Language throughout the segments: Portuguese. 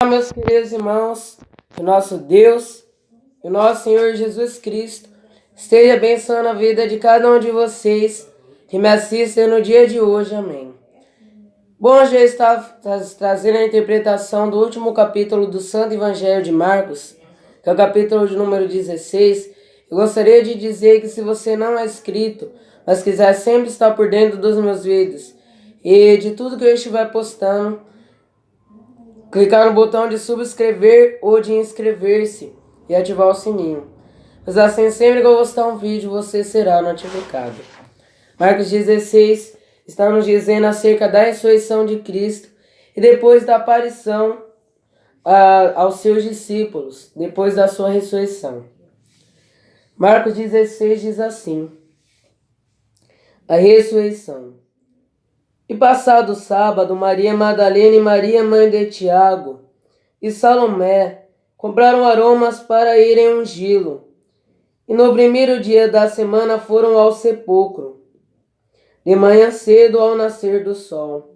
Olá, meus queridos irmãos, que o nosso Deus e o nosso Senhor Jesus Cristo esteja abençoando a vida de cada um de vocês que me assistem no dia de hoje. Amém. Bom, já está trazendo a interpretação do último capítulo do Santo Evangelho de Marcos, que é o capítulo de número 16. Eu gostaria de dizer que se você não é inscrito, mas quiser sempre estar por dentro dos meus vídeos e de tudo que eu estiver postando, clicar no botão de subscrever ou de inscrever-se e ativar o sininho. Pois assim, sempre que eu postar um vídeo, você será notificado. Marcos 16 está nos dizendo acerca da ressurreição de Cristo e depois da aparição aos seus discípulos, depois da sua ressurreição. Marcos 16 diz assim: a ressurreição. E passado o sábado, Maria Madalena e Maria, mãe de Tiago, e Salomé compraram aromas para irem ungí-lo. E no primeiro dia da semana foram ao sepulcro, de manhã cedo ao nascer do sol.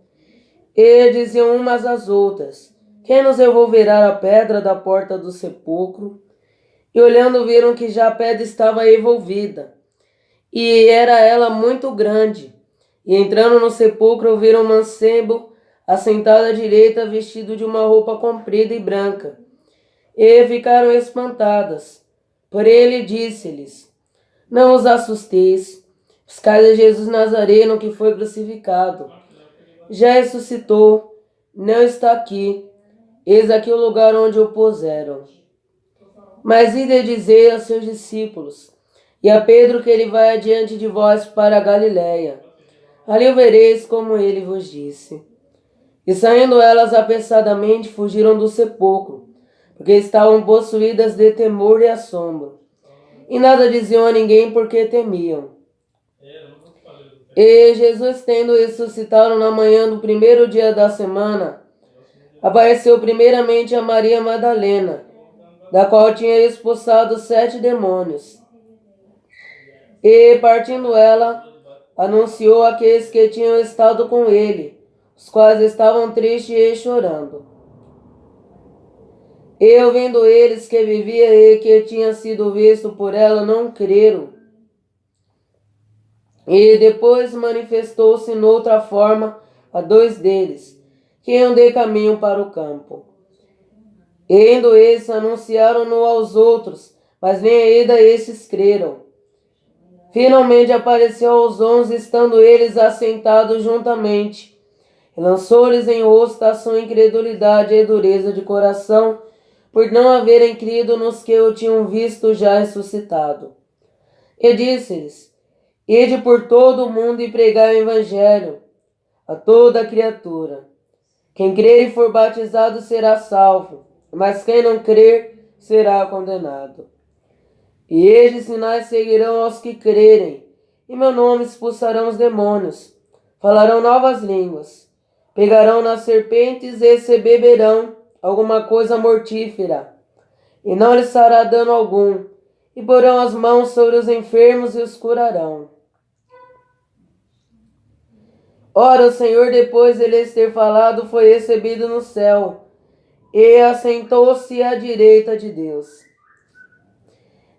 E diziam umas às outras: quem nos removerá a pedra da porta do sepulcro? E olhando viram que já a pedra estava revolvida, e era ela muito grande. E entrando no sepulcro viram um mancebo assentado à direita, vestido de uma roupa comprida e branca. E ficaram espantadas. Porém ele disse-lhes: não os assusteis, buscai a Jesus Nazareno, que foi crucificado. Já ressuscitou, não está aqui, eis aqui o lugar onde o puseram. Mas ide dizer aos seus discípulos, e a Pedro, que ele vai adiante de vós para a Galiléia. Ali o vereis como ele vos disse. E saindo elas apressadamente, fugiram do sepulcro, porque estavam possuídas de temor e assombro. E nada diziam a ninguém, porque temiam. E Jesus, tendo ressuscitado na manhã do primeiro dia da semana, apareceu primeiramente a Maria Madalena, da qual tinha expulsado 7 demônios. E, partindo ela, anunciou àqueles que tinham estado com ele, os quais estavam tristes e chorando. E, ouvindo eles que vivia e que tinha sido visto por ela, não creram. E depois manifestou-se noutra forma a 2 deles, que iam de caminho para o campo. E indo esses, anunciaram-no aos outros, mas nem ainda estes creram. Finalmente apareceu aos 11, estando eles assentados juntamente, e lançou-lhes em rosto a sua incredulidade e dureza de coração, por não haverem crido nos que o tinham visto já ressuscitado. E disse-lhes: ide por todo o mundo e pregai o evangelho a toda criatura. Quem crer e for batizado será salvo, mas quem não crer será condenado. E estes sinais seguirão aos que crerem. Em meu nome expulsarão os demônios, falarão novas línguas, pegarão nas serpentes e se beberão alguma coisa mortífera, e não lhes fará dano algum, e porão as mãos sobre os enfermos e os curarão. Ora, o Senhor, depois de lhes ter falado, foi recebido no céu, e assentou-se à direita de Deus.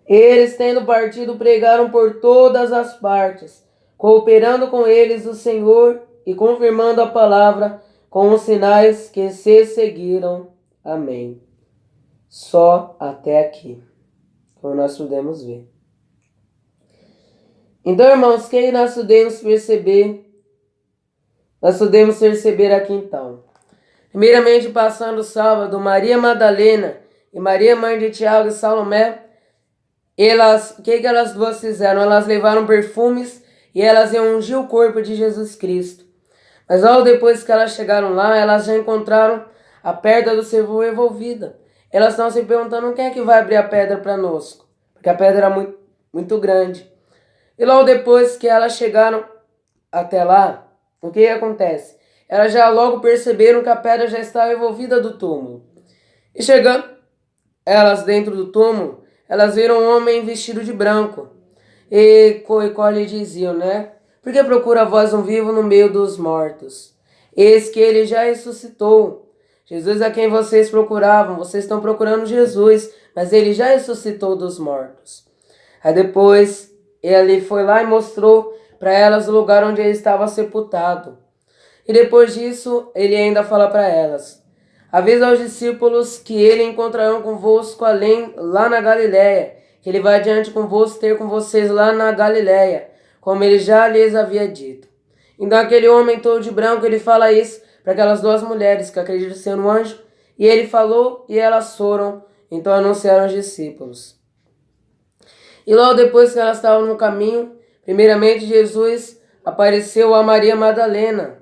Eles, tendo partido, pregaram por todas as partes, cooperando com eles o Senhor e confirmando a palavra com os sinais que se seguiram. Amém. Só até aqui, como nós podemos ver. Então, irmãos, quem nós podemos perceber? Nós podemos perceber aqui então. Primeiramente, passando o sábado, Maria Madalena e Maria, mãe de Tiago e Salomé, o que elas duas fizeram? Elas levaram perfumes e elas iam ungir o corpo de Jesus Cristo. Mas logo depois que elas chegaram lá, elas já encontraram a pedra do sepulcro revolvida. Elas estão se perguntando quem é que vai abrir a pedra para nós, porque a pedra era muito, muito grande. E logo depois que elas chegaram até lá, o que acontece? Elas já logo perceberam que a pedra já estava revolvida do túmulo. E chegando elas dentro do túmulo, elas viram um homem vestido de branco. E qual lhe diziam, né? Por que procura vós um vivo no meio dos mortos? Eis que ele já ressuscitou. Jesus a quem vocês procuravam, vocês estão procurando Jesus, mas ele já ressuscitou dos mortos. Aí depois ele foi lá e mostrou para elas o lugar onde ele estava sepultado. E depois disso, ele ainda fala para elas: avisa aos discípulos que ele encontrarão convosco além, lá na Galiléia, que ele vai adiante convosco ter com vocês lá na Galiléia, como ele já lhes havia dito. Então aquele homem todo de branco, ele fala isso para aquelas duas mulheres que acreditam ser um anjo, e ele falou e elas foram, então anunciaram aos discípulos. E logo depois que elas estavam no caminho, primeiramente Jesus apareceu a Maria Madalena.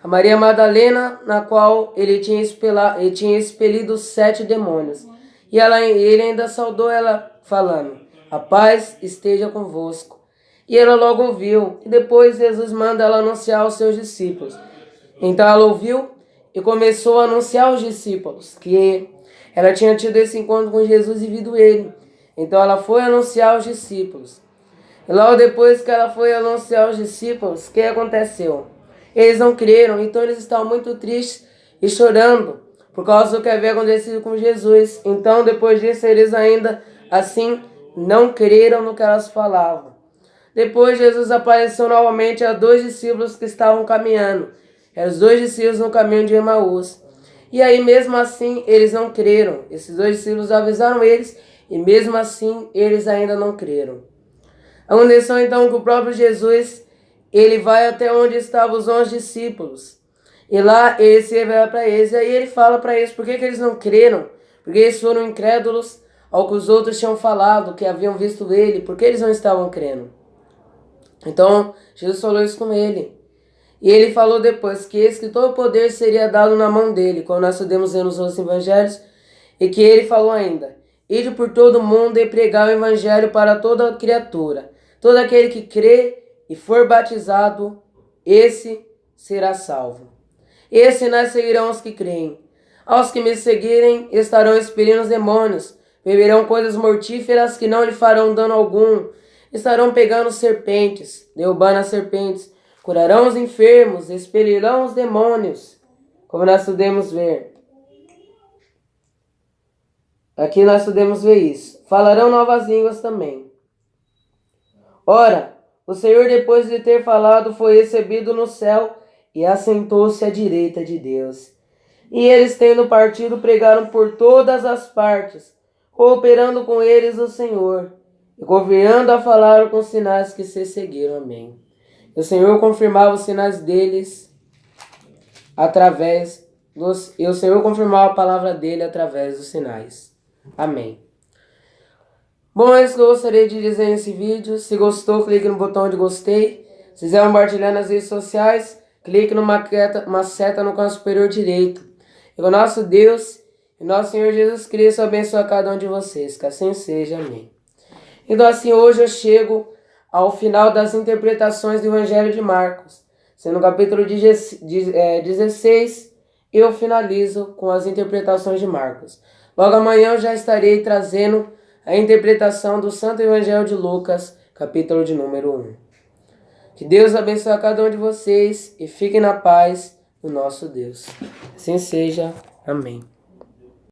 A Maria Madalena, na qual ele tinha expelido 7 demônios. E ele ainda saudou ela, falando: a paz esteja convosco. E ela logo ouviu. E depois Jesus manda ela anunciar aos seus discípulos. Então ela ouviu e começou a anunciar aos discípulos que ela tinha tido esse encontro com Jesus e visto ele. Então ela foi anunciar aos discípulos. E logo depois que ela foi anunciar aos discípulos, o que aconteceu? Eles não creram, então eles estavam muito tristes e chorando por causa do que havia acontecido com Jesus. Então depois disso eles ainda assim não creram no que elas falavam. Depois Jesus apareceu novamente a 2 discípulos que estavam caminhando. Eram os 2 discípulos no caminho de Emaús. E aí mesmo assim eles não creram. Esses 2 discípulos avisaram eles e mesmo assim eles ainda não creram. Aconteceu então que o próprio Jesus, ele vai até onde estavam os 11 discípulos. E lá ele se revela para eles. E aí ele fala para eles por que eles não creram. Porque eles foram incrédulos ao que os outros tinham falado, que haviam visto ele. Por que eles não estavam crendo? Então Jesus falou isso com ele. E ele falou depois que todo o poder seria dado na mão dele, como nós podemos ver nos outros evangelhos. E que ele falou ainda: ide por todo o mundo e pregar o evangelho para toda criatura. Todo aquele que crê e for batizado, esse será salvo. E esses sinais seguirão os que creem. Aos que me seguirem estarão expelindo os demônios, beberão coisas mortíferas que não lhe farão dano algum, estarão pegando serpentes, derrubando as serpentes, curarão os enfermos, expelirão os demônios, como nós podemos ver. Aqui nós podemos ver isso. Falarão novas línguas também. Ora, o Senhor, depois de ter falado, foi recebido no céu e assentou-se à direita de Deus. E eles, tendo partido, pregaram por todas as partes, cooperando com eles o Senhor, e confiando a falar com os sinais que se seguiram. Amém. E o Senhor confirmava os sinais deles e o Senhor confirmava a palavra dele através dos sinais. Amém. Bom, é isso que eu gostaria de dizer nesse vídeo. Se gostou, clique no botão de gostei. Se quiser compartilhar nas redes sociais, clique numa seta no canto superior direito. E o nosso Deus e nosso Senhor Jesus Cristo abençoe a cada um de vocês. Que assim seja. Amém. Então assim, hoje eu chego ao final das interpretações do Evangelho de Marcos. Sendo o capítulo 16, eu finalizo com as interpretações de Marcos. Logo amanhã eu já estarei trazendo a interpretação do Santo Evangelho de Lucas, capítulo de número 1. Que Deus abençoe a cada um de vocês e fiquem na paz do nosso Deus. Assim seja. Amém.